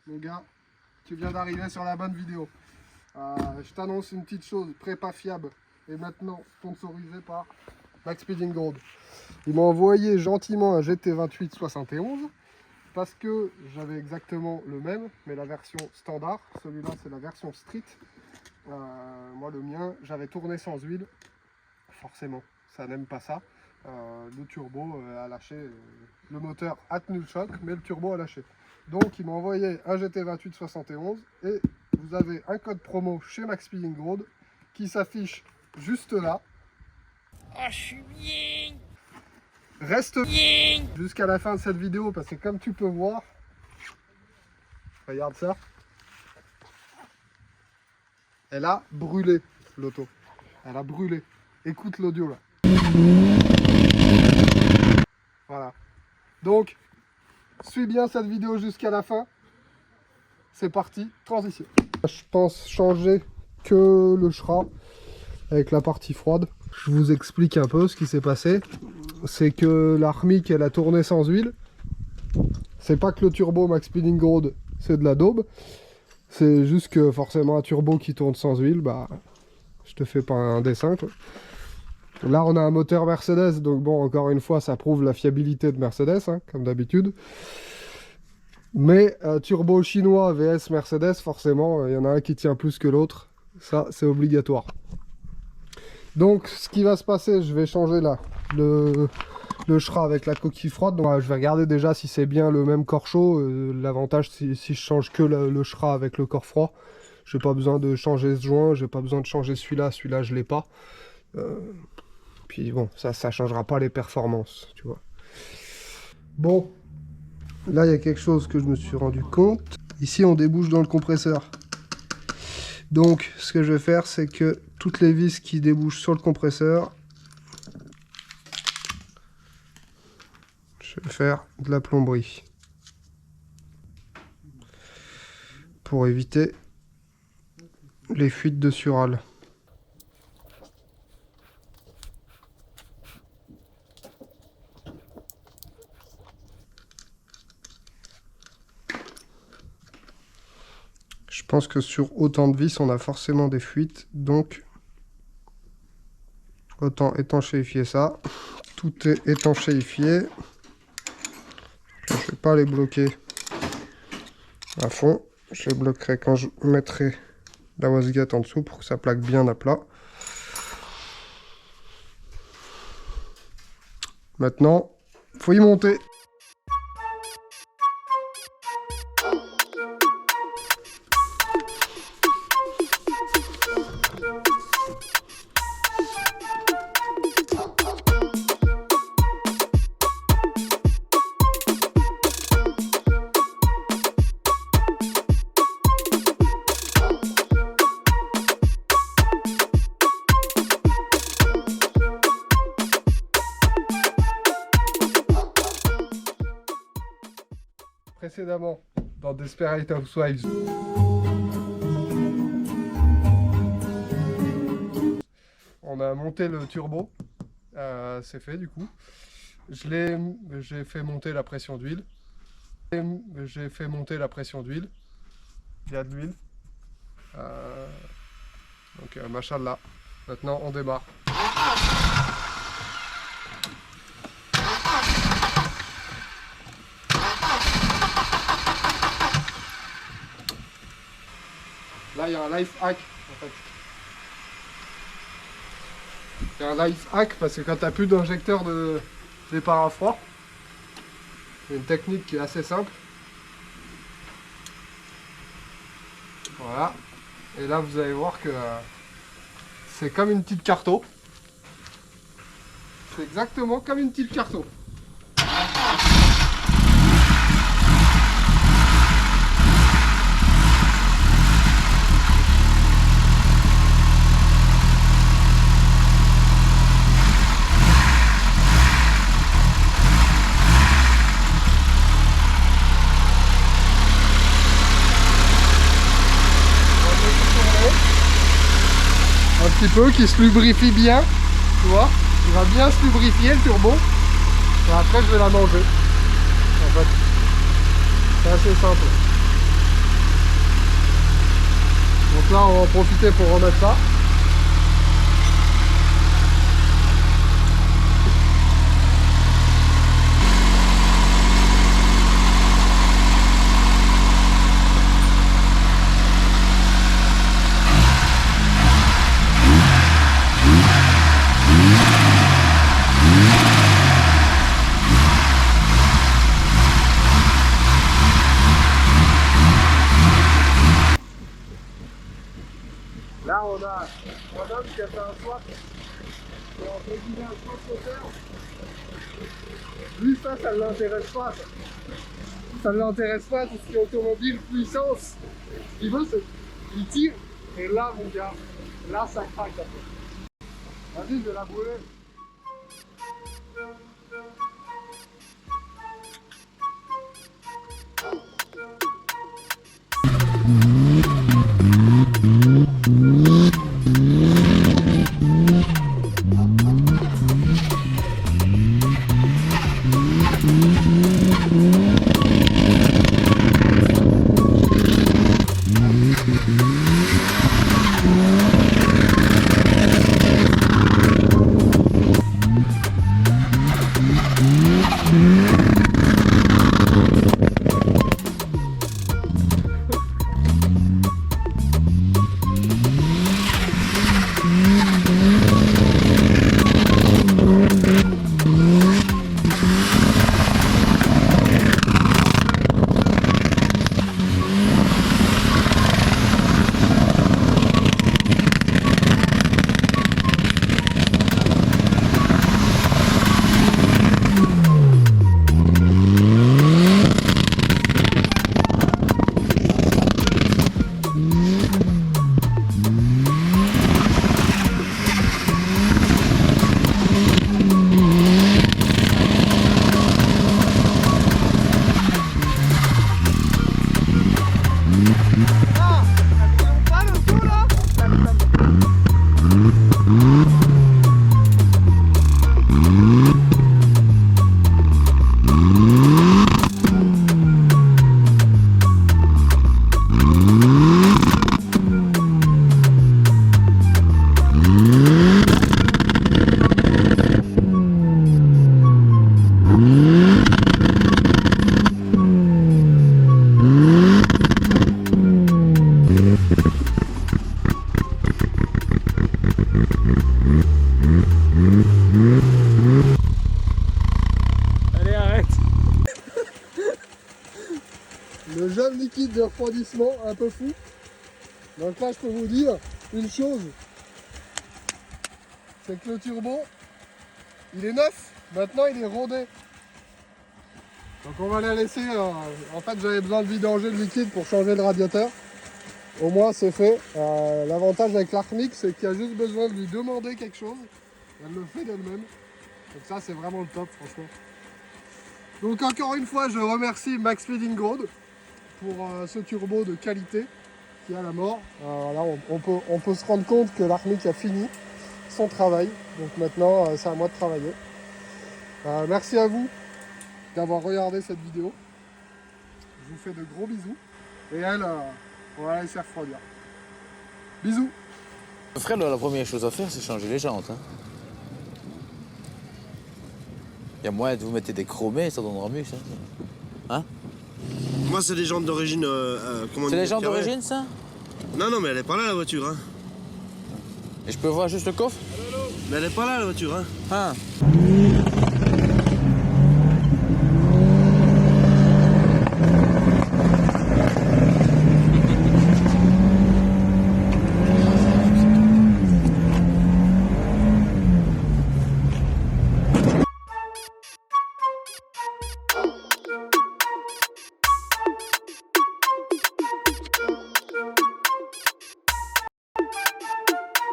Mon gars, tu viens d'arriver sur la bonne vidéo. Je t'annonce une petite chose, prépa fiable et maintenant sponsorisé par Max Speeding Gold. Ils m'ont envoyé gentiment un GT28 71 parce que j'avais exactement le même, mais la version standard. Celui-là, c'est la version street. Moi, le mien, j'avais tourné sans huile. Forcément, ça n'aime pas ça. Le turbo a lâché. Le moteur a tenu le choc, mais le turbo a lâché. Donc, ils m'ont envoyé un GT28 71 et vous avez un code promo chez Max Speeding Gold qui s'affiche juste là. Ah, je suis bien. Reste bien jusqu'à la fin de cette vidéo parce que comme tu peux voir, regarde ça, elle a brûlé l'auto. Elle a brûlé. Écoute l'audio là. Voilà. Donc, suis bien cette vidéo jusqu'à la fin. C'est parti, transition. Je pense changer que le SHRA avec la partie froide. Je vous explique un peu ce qui s'est passé. C'est que l'Armic, elle a tourné sans huile. C'est pas que le turbo Max Speeding Gold, c'est de la daube. C'est juste que forcément un turbo qui tourne sans huile, bah, je te fais pas un dessin, quoi. Là, on a un moteur Mercedes, donc bon, encore une fois, ça prouve la fiabilité de Mercedes, hein, comme d'habitude. Mais turbo chinois vs Mercedes, forcément, il y en a un qui tient plus que l'autre. Ça, c'est obligatoire. Donc, ce qui va se passer, je vais changer là le SHRA avec la coquille froide. Donc, je vais regarder déjà si c'est bien le même corps chaud. L'avantage, si je change que le SHRA avec le corps froid, j'ai pas besoin de changer ce joint, j'ai pas besoin de changer celui-là. Celui-là, je l'ai pas. Puis bon, ça changera pas les performances, tu vois. Bon, là, il y a quelque chose que je me suis rendu compte. Ici, on débouche dans le compresseur. Donc, ce que je vais faire, c'est que toutes les vis qui débouchent sur le compresseur, je vais faire de la plomberie pour éviter les fuites de Sural. Je pense que sur autant de vis, on a forcément des fuites, donc autant étanchéifier ça. Tout est étanchéifié. Je ne vais pas les bloquer à fond. Je les bloquerai quand je mettrai la wastegate en dessous pour que ça plaque bien à plat. Maintenant, il faut y monter. Précédemment dans Desperate Housewives, on a monté le turbo, c'est fait du coup. J'ai fait monter la pression d'huile. Il y a de l'huile. Donc machallah. Maintenant on démarre. Là, il y a un life hack, en fait. Il y a un life hack parce que quand tu n'as plus d'injecteur de départ à froid, c'est une technique qui est assez simple. Voilà. Et là, vous allez voir que c'est comme une petite carto. C'est exactement comme une petite carto. Un petit peu, qui se lubrifie bien, tu vois, il va bien se lubrifier le turbo, et après je vais la manger, en fait. assez simple. Donc là, on va en profiter pour remettre ça. Là, on a un homme qui a fait un swap. Et on peut guider un swap moteur. Lui, ça ne l'intéresse pas. Ça ne l'intéresse pas, tout ce qui est automobile, puissance. Ce qu'il veut, c'est qu'il tire. Et là, mon gars, là, ça craque après. Vas-y, je vais la brûler. Allez, arrête. Le jeune liquide de refroidissement, un peu fou. Donc là, je peux vous dire une chose. C'est que le turbo, il est neuf. Maintenant, il est rodé. Donc on va la laisser. En fait, j'avais besoin de vidanger le liquide pour changer le radiateur. Au moins, c'est fait. L'avantage avec l'Arcmic, c'est qu'il y a juste besoin de lui demander quelque chose. Elle le fait d'elle-même. Donc ça, c'est vraiment le top, franchement. Donc encore une fois, je remercie Max Feeding Road pour ce turbo de qualité qui est à la mort. Là, on peut se rendre compte que l'Arcmic a fini son travail. Donc maintenant, c'est à moi de travailler. Merci à vous d'avoir regardé cette vidéo. Je vous fais de gros bisous. Et elle, on va la laisser refroidir. Bisous. Fred, la première chose à faire, c'est changer les jantes. Hein. Il y a moyen de vous mettre des chromés, ça donnera mieux, ça. Hein? Moi, c'est des jantes d'origine. C'est les jantes d'origine, ça? Non, non, mais elle est pas là, la voiture. Hein. Et je peux voir juste le coffre? Mais elle est pas là, la voiture. Hein. Ah.